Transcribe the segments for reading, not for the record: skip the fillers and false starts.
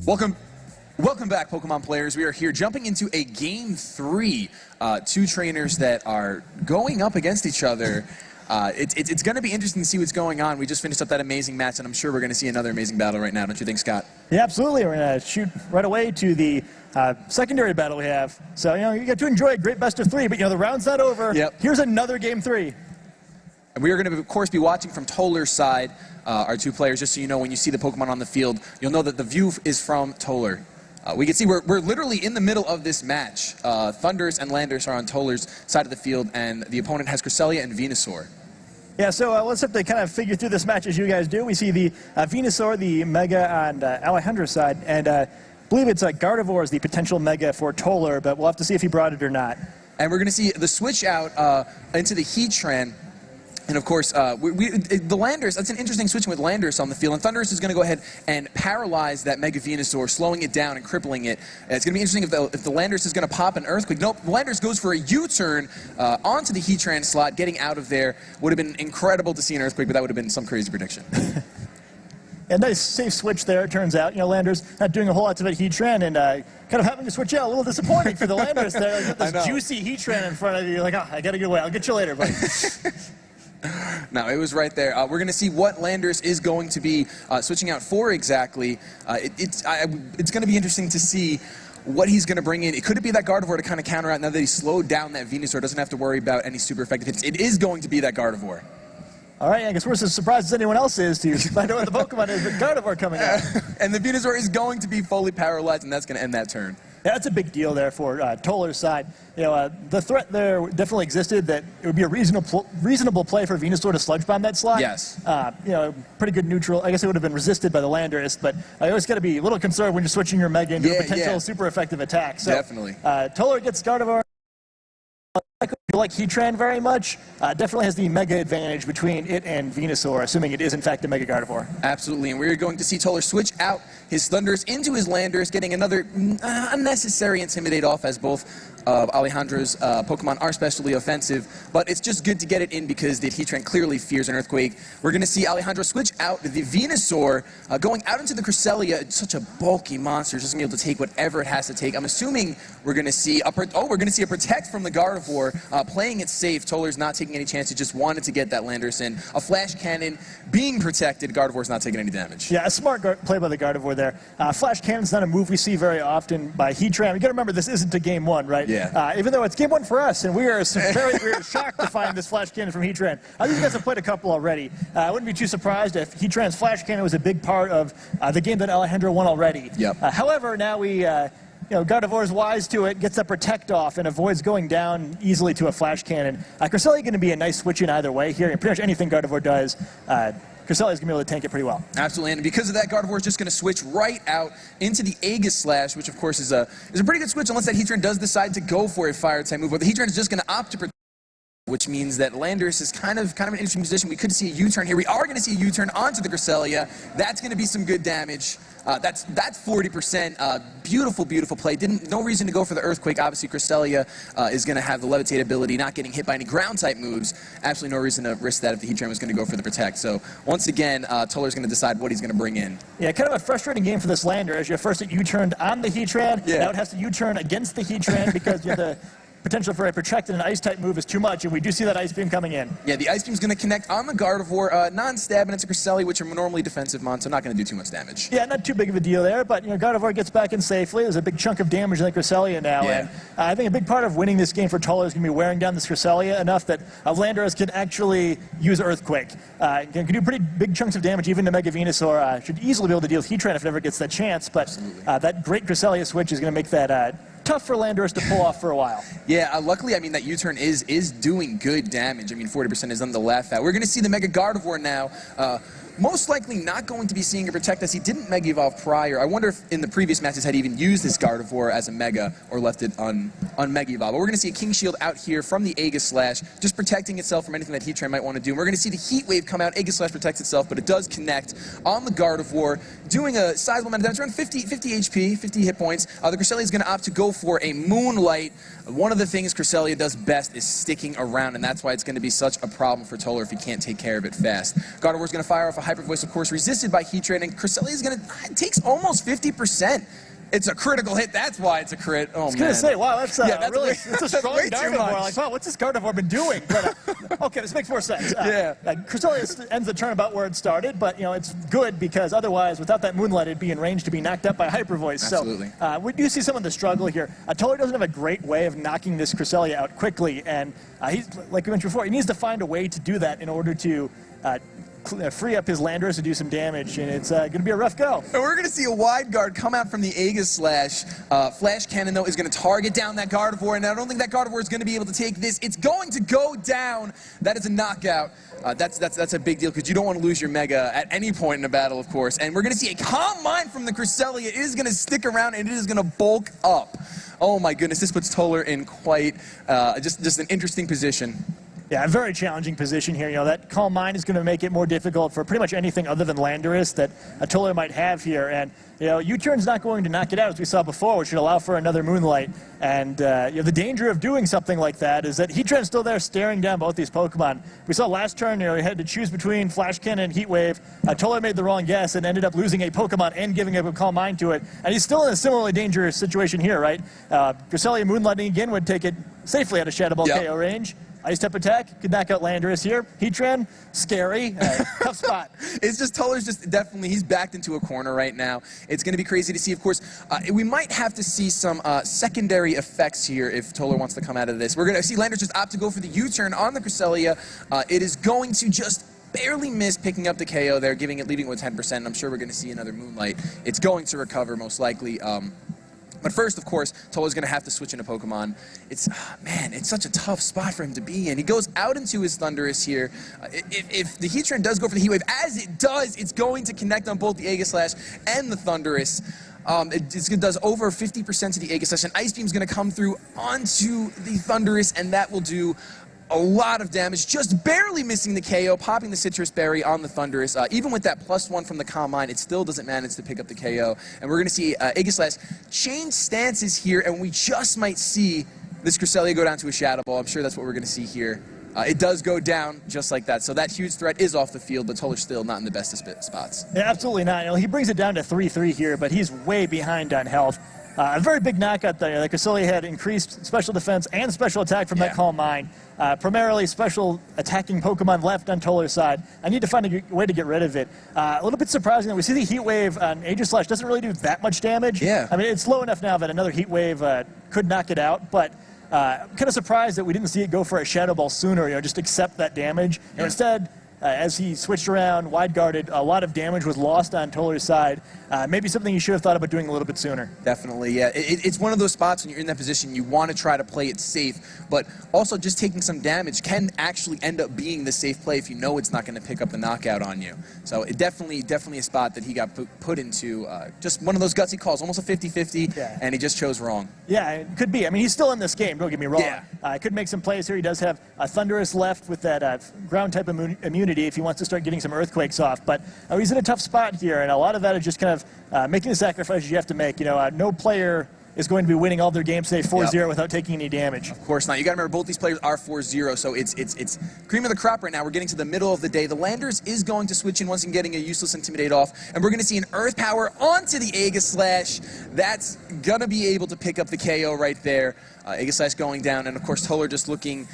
Welcome back, Pokemon players. We are here jumping into a Game 3. Two trainers that are going up against each other. It's going to be interesting to see what's going on. We just finished up that amazing match, and I'm sure we're going to see another amazing battle right now. Don't you think, Scott? Yeah, absolutely. We're going to shoot right away to the secondary battle we have. So, you get to enjoy a great best of 3, but, the round's not over. Yep. Here's another Game 3. And we are going to, of course, be watching from Toler's side, our two players, just so you know, when you see the Pokemon on the field, you'll know that the view is from Toler. We can see we're literally in the middle of this match. Thundurus and Landorus are on Toler's side of the field, and the opponent has Cresselia and Venusaur. Yeah, so let's have to kind of figure through this match as you guys do. We see the Venusaur, the Mega on Alejandro's side, and I believe it's Gardevoir is the potential Mega for Toler, but we'll have to see if he brought it or not. And we're going to see the switch out into the Heatran. And of course, the Landorus, that's an interesting switching with Landorus on the field. And Thundurus is going to go ahead and paralyze that Mega Venusaur, slowing it down and crippling it. And it's going to be interesting if the Landorus is going to pop an Earthquake. Nope, the Landorus goes for a U-turn onto the Heatran slot, getting out of there. Would have been incredible to see an Earthquake, but that would have been some crazy prediction. A nice safe switch there, it turns out. Landorus not doing a whole lot to that Heatran, and kind of having to switch out. A little disappointing for the Landorus there. Like, this juicy Heatran in front of you. You're like, oh, I got to get away. I'll get you later, buddy. No, it was right there. We're going to see what Landorus is going to be switching out for exactly. It's going to be interesting to see what he's going to bring in. Could it be that Gardevoir to kind of counter out now that he's slowed down that Venusaur, doesn't have to worry about any super effective hits? It is going to be that Gardevoir. All right, I guess we're as surprised as anyone else is to find out what the Pokemon is, but Gardevoir coming out. And the Venusaur is going to be fully paralyzed, and that's going to end that turn. Yeah, that's a big deal there for Toler's side. The threat there definitely existed that it would be a reasonable play for Venusaur to Sludge Bomb that slot. Yes. Pretty good neutral. I guess it would have been resisted by the Landorus, but I always got to be a little concerned when you're switching your Mega into a potential super effective attack. So, definitely. Toler gets Gardevoir. I like Heatran very much. Definitely has the Mega advantage between it and Venusaur, assuming it is in fact a Mega Gardevoir. Absolutely, and we're going to see Toler switch out his Thundurus into his Landorus, getting another unnecessary Intimidate off, as both of Alejandro's Pokemon are especially offensive, but it's just good to get it in because the Heatran clearly fears an Earthquake. We're going to see Alejandro switch out the Venusaur, going out into the Cresselia. It's such a bulky monster, it's just going to be able to take whatever it has to take. I'm assuming we're going to see a Protect from the Gardevoir, playing it safe. Toler's not taking any chances, just wanted to get that Landorus in. A Flash Cannon being protected, Gardevoir's not taking any damage. Yeah, a smart play by the Gardevoir there. Flash Cannon's not a move we see very often by Heatran. You got to remember, this isn't a Game 1, right? Yeah. Even though it's Game 1 for us, and we are shocked to find this Flash Cannon from Heatran. I think you guys have played a couple already. I wouldn't be too surprised if Heatran's Flash Cannon was a big part of the game that Alejandro won already. Yep. However, now we... Gardevoir's wise to it, gets that Protect off, and avoids going down easily to a Flash Cannon. Cresselia going to be a nice switch in either way here. And pretty much anything Gardevoir does, Cresselia is going to be able to tank it pretty well. Absolutely, and because of that, Gardevoir is just going to switch right out into the Aegislash, which of course is a pretty good switch, unless that Heatran does decide to go for a Fire-type move. But the Heatran is just going to opt to protect, which means that Landorus is kind of an interesting position. We could see a U-turn here. We are going to see a U-turn onto the Cresselia. That's going to be some good damage. That's 40%. Beautiful, beautiful play. No reason to go for the Earthquake. Obviously, Cresselia is going to have the Levitate ability, not getting hit by any ground-type moves. Absolutely no reason to risk that if the Heatran was going to go for the Protect. So, once again, Toler's going to decide what he's going to bring in. Yeah, kind of a frustrating game for this Lander, as you first U-turned on the Heatran. Yeah. Now it has to U-turn against the Heatran because you have the potential for a Protect and an Ice-type move is too much, and we do see that Ice Beam coming in. Yeah, the Ice Beam's going to connect on the Gardevoir, non-stab, and it's a Cresselia, which are normally defensive mons, so not going to do too much damage. Yeah, not too big of a deal there, but Gardevoir gets back in safely. There's a big chunk of damage in the Cresselia now, and I think a big part of winning this game for Toler is going to be wearing down this Cresselia enough that Landorus can actually use Earthquake. Can do pretty big chunks of damage, even to Mega Venusaur. Should easily be able to deal with Heatran if it ever gets that chance, but that great Cresselia switch is going to make that tough for Landorus to pull off for a while. Yeah, luckily, I mean, that U-turn is doing good damage. I mean, 40% is nothing to laugh at. We're going to see the Mega Gardevoir now most likely not going to be seeing a Protect as he didn't Mega Evolve prior. I wonder if in the previous matches had he even used this Gardevoir as a Mega or left it on Mega Evolve. But we're going to see a King Shield out here from the Aegislash, just protecting itself from anything that Heatran might want to do. And we're going to see the Heat Wave come out. Aegislash protects itself, but it does connect on the Gardevoir, doing a sizable amount of damage, around 50 HP, 50 hit points. The Cresselia is going to opt to go for a Moonlight. One of the things Cresselia does best is sticking around, and that's why it's going to be such a problem for Toler if he can't take care of it fast. Gardevoir is going to fire off a Hyper Voice, of course, resisted by Heatran, and Cresselia is going to takes almost 50%. It's a critical hit. That's why it's a crit. Oh, man. I was going to say, wow, that's really it's a strong way too Gardevoir. much. Like, wow, what's this Gardevoir been doing? But, okay, this makes more sense. Cresselia ends the turn about where it started, but, you know, it's good because otherwise, without that Moonlight, it'd be in range to be knocked up by Hyper Voice. Absolutely. So we do see some of the struggle here. Toler doesn't have a great way of knocking this Cresselia out quickly, and he's, like we mentioned before, he needs to find a way to do that in order to free up his Landorus to do some damage, and it's going to be a rough go. And we're going to see a Wide Guard come out from the Aegislash. Flash Cannon, though, is going to target down that Gardevoir, and I don't think that Gardevoir is going to be able to take this. It's going to go down. That is a knockout. That's a big deal, because you don't want to lose your Mega at any point in a battle, of course. And we're going to see a Calm Mind from the Cresselia. It is going to stick around, and it is going to bulk up. Oh, my goodness. This puts Toler in quite just an interesting position. Yeah, a very challenging position here. You know, that Calm Mind is going to make it more difficult for pretty much anything other than Landorus that a Toler might have here. And, you know, U-Turn's not going to knock it out, as we saw before, which should allow for another Moonlight. And, you know, the danger of doing something like that is that Heatran's still there staring down both these Pokemon. We saw last turn, you know, he had to choose between Flash Cannon and Heat Wave. Toler made the wrong guess and ended up losing a Pokemon and giving up a Calm Mind to it. And he's still in a similarly dangerous situation here, right? Cresselia Moonlighting again would take it safely out of Shadow Ball KO range. Ice Type attack could knock out Landorus here. Heatran, scary, tough spot. It's just Toler's just definitely, he's backed into a corner right now. It's going to be crazy to see. Of course, we might have to see some secondary effects here if Toler wants to come out of this. We're going to see Landorus just opt to go for the U-turn on the Cresselia. It is going to just barely miss picking up the KO there, leaving it with 10%. And I'm sure we're going to see another Moonlight. It's going to recover most likely. But first, of course, Toler's going to have to switch into Pokemon. Man, it's such a tough spot for him to be in. He goes out into his Thundurus here. If the Heatran does go for the Heat Wave, as it does, it's going to connect on both the Aegislash and the Thundurus. It does over 50% to the Aegislash, and Ice Beam's going to come through onto the Thundurus, and that will do a lot of damage, just barely missing the KO, popping the Citrus Berry on the Thundurus. Even with that +1 from the Calm Mind, it still doesn't manage to pick up the KO. And we're going to see Aegislash change stances here, and we just might see this Cresselia go down to a Shadow Ball. I'm sure that's what we're going to see here. It does go down just like that. So that huge threat is off the field, but Toler's still not in the best of spots. Yeah, absolutely not. You know, he brings it down to 3-3 here, but he's way behind on health. A very big knockout there. The Cresselia had increased special defense and special attack from that Calm Mind. Primarily special attacking Pokemon left on Toler's side. I need to find a way to get rid of it. A little bit surprising that we see the Heat Wave on Aegislash doesn't really do that much damage. Yeah. I mean, it's low enough now that another Heat Wave could knock it out, but I'm kind of surprised that we didn't see it go for a Shadow Ball sooner, you know, just accept that damage. And instead, as he switched around, wide-guarded, a lot of damage was lost on Toler's side. Maybe something you should have thought about doing a little bit sooner. Definitely, yeah. It's one of those spots when you're in that position, you want to try to play it safe, but also just taking some damage can actually end up being the safe play if you know it's not going to pick up the knockout on you. So it definitely a spot that he got put into. Just one of those gutsy calls, almost a 50-50, and he just chose wrong. Yeah, it could be. I mean, he's still in this game, don't get me wrong. Yeah. Could make some plays here. He does have a Thundurus left with that ground-type immunity if he wants to start getting some Earthquakes off. But he's in a tough spot here, and a lot of that is just kind of making the sacrifices you have to make. You know, no player is going to be winning all their games, say 4-0, without taking any damage. Of course not. You got to remember, both these players are 4-0, so it's cream of the crop right now. We're getting to the middle of the day. The Landorus is going to switch in once and getting a useless Intimidate off, and we're going to see an Earth Power onto the Aegislash. That's going to be able to pick up the KO right there. Aegislash going down, and of course Toler just looking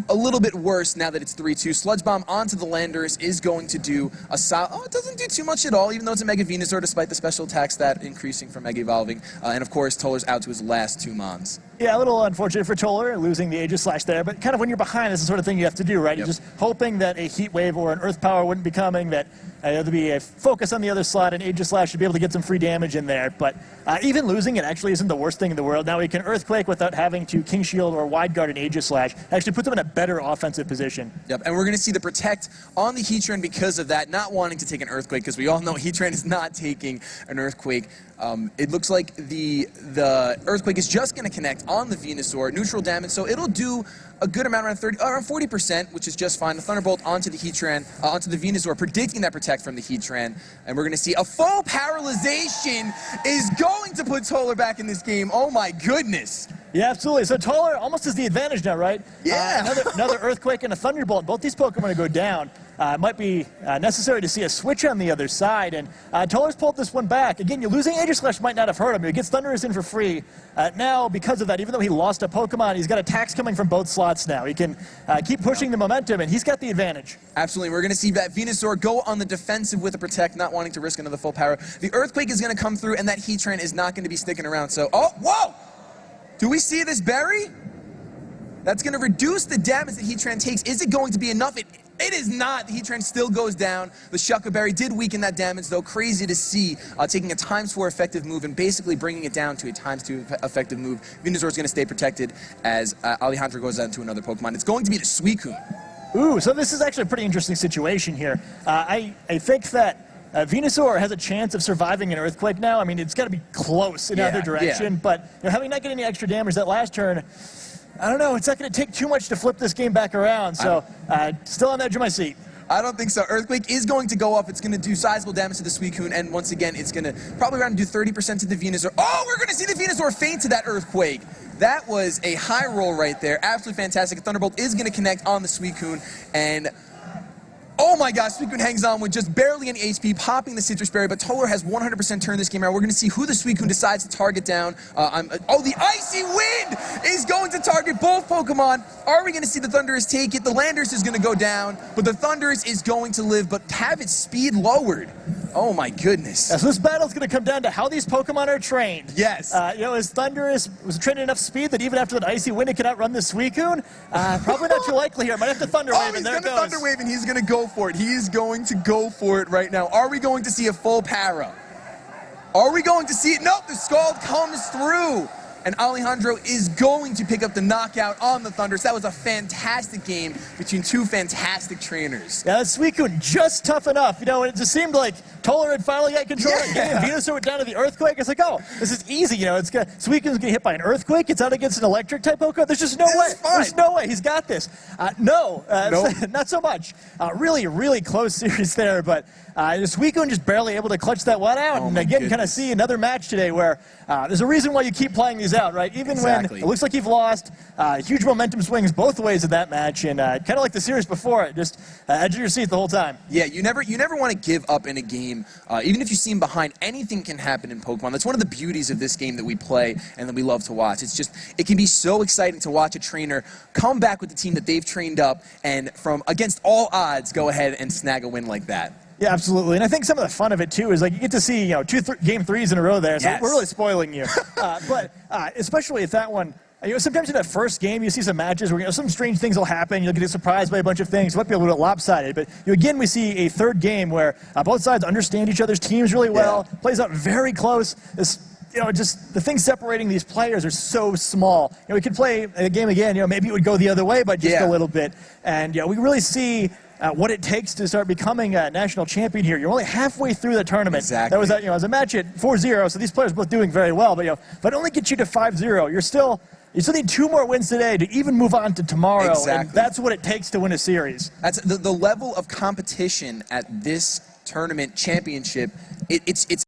a little bit worse now that it's 3-2. Sludge Bomb onto the Landorus is going to do a solid. Oh, it doesn't do too much at all, even though it's a Mega Venusaur, despite the special attack stat increasing from Mega Evolving. And of course, Toler's out to his last 2 Mons. Yeah, a little unfortunate for Toler, losing the Aegis Slash there, but kind of when you're behind, it's the sort of thing you have to do, right? You're just hoping that a Heat Wave or an Earth Power wouldn't be coming, that there'd be a focus on the other slot, and Aegis Slash should be able to get some free damage in there. But even losing it actually isn't the worst thing in the world. Now he can Earthquake without having to King Shield or Wide Guard an Aegis Slash. Actually puts him in a better offensive position. Yep, and we're going to see the Protect on the Heatran because of that, not wanting to take an Earthquake, because we all know Heatran is not taking an Earthquake. It looks like the Earthquake is just going to connect on the Venusaur, neutral damage, so it'll do a good amount, around 40%, which is just fine. The Thunderbolt onto the Heatran, onto the Venusaur, predicting that Protect from the Heatran, and we're going to see a full Paralyzation is going to put Toler back in this game. Oh my goodness. Yeah, absolutely. So Toler almost has the advantage now, right? Yeah. Another Earthquake and a Thunderbolt. Both these Pokemon are going to go down. It might be necessary to see a switch on the other side, and Toler's pulled this one back. Again, you're losing Aegis Slash might not have hurt him. He gets Thundurus in for free. Now, because of that, even though he lost a Pokemon, he's got attacks coming from both slots now. He can keep pushing the momentum, and he's got the advantage. Absolutely. We're going to see that Venusaur go on the defensive with a Protect, not wanting to risk another full power. The Earthquake is going to come through, and that Heatran is not going to be sticking around. So, oh, whoa! Do we see this berry? That's going to reduce the damage that Heatran takes. Is it going to be enough? It is not. The Heatran still goes down. The Shucka Berry did weaken that damage, though. Crazy to see, taking a ×4 effective move and basically bringing it down to a ×2 effective move. Venusaur is going to stay protected as Alejandro goes on to another Pokemon. It's going to be the Suicune. Ooh, so this is actually a pretty interesting situation here. I think that Venusaur has a chance of surviving an Earthquake now. I mean, it's got to be close in either direction, but having not getting any extra damage that last turn, I don't know, it's not going to take too much to flip this game back around, so still on the edge of my seat. I don't think so. Earthquake is going to go up. It's going to do sizable damage to the Suicune, and once again, it's going to probably around do 30% to the Venusaur. Oh, we're going to see the Venusaur faint to that Earthquake. That was a high roll right there. Absolutely fantastic. Thunderbolt is going to connect on the Suicune, and oh my gosh, Suicune hangs on with just barely any HP, popping the Citrus Berry, but Toler has 100% turned this game around. We're going to see who the Suicune decides to target down. Oh, the Icy Wind is going to target both Pokemon. Are we going to see the Thundurus take it? The Landorus is going to go down, but the Thundurus is going to live, but have its speed lowered. Oh my goodness. Yeah, so this battle's going to come down to how these Pokemon are trained. Yes. Is Thundurus was trained enough speed that even after that Icy Wind, it could outrun the Suicune? Probably not too likely here. Might have to Thunder Wave, and there it goes. He's going to Thunder Wave, and he's going to go for it. He is going to go for it right now. Are we going to see a full para? Are we going to see it? Nope, the Scald comes through. And Alejandro is going to pick up the knockout on the Thundurus. That was a fantastic game between two fantastic trainers. Yeah, that Suicune just tough enough. You know, it just seemed like Toler had finally got control of the game. Venusaur went down to the Earthquake. It's like, oh, this is easy. You know, Suicune's going to get hit by an Earthquake. It's out against an electric type Pokemon. There's just no way. There's no way. He's got this. Nope. Not so much. Really, really close series there, but Suicune just barely able to clutch that one out. And again, kind of see another match today where there's a reason why you keep playing these out, right? Even when it looks like you've lost, huge momentum swings both ways in that match, and kind of like the series before it, just edge of your seat the whole time. Yeah, you never want to give up in a game, even if you seem behind. Anything can happen in Pokemon. That's one of the beauties of this game that we play and that we love to watch. It's just, it can be so exciting to watch a trainer come back with the team that they've trained up and from against all odds go ahead and snag a win like that. Yeah, absolutely. And I think some of the fun of it, too, is like you get to see, you know, game threes in a row there. So we're really spoiling you. But especially if that one, you know, sometimes in that first game, you see some matches where, you know, some strange things will happen. You'll get surprised by a bunch of things. It might be a little bit lopsided. But again, we see a third game where both sides understand each other's teams really well. Plays out very close. You know, just the things separating these players are so small. You know, we could play a game again. You know, maybe it would go the other way by just a little bit. And yeah, we really see what it takes to start becoming a national champion here. You're only halfway through the tournament. Exactly. That was, you know, as a match at 4-0, so these players are both doing very well. But you know, if it only gets you to 5-0, you still need 2 more wins today to even move on to tomorrow. And that's what it takes to win a series. That's the level of competition at this tournament championship. It's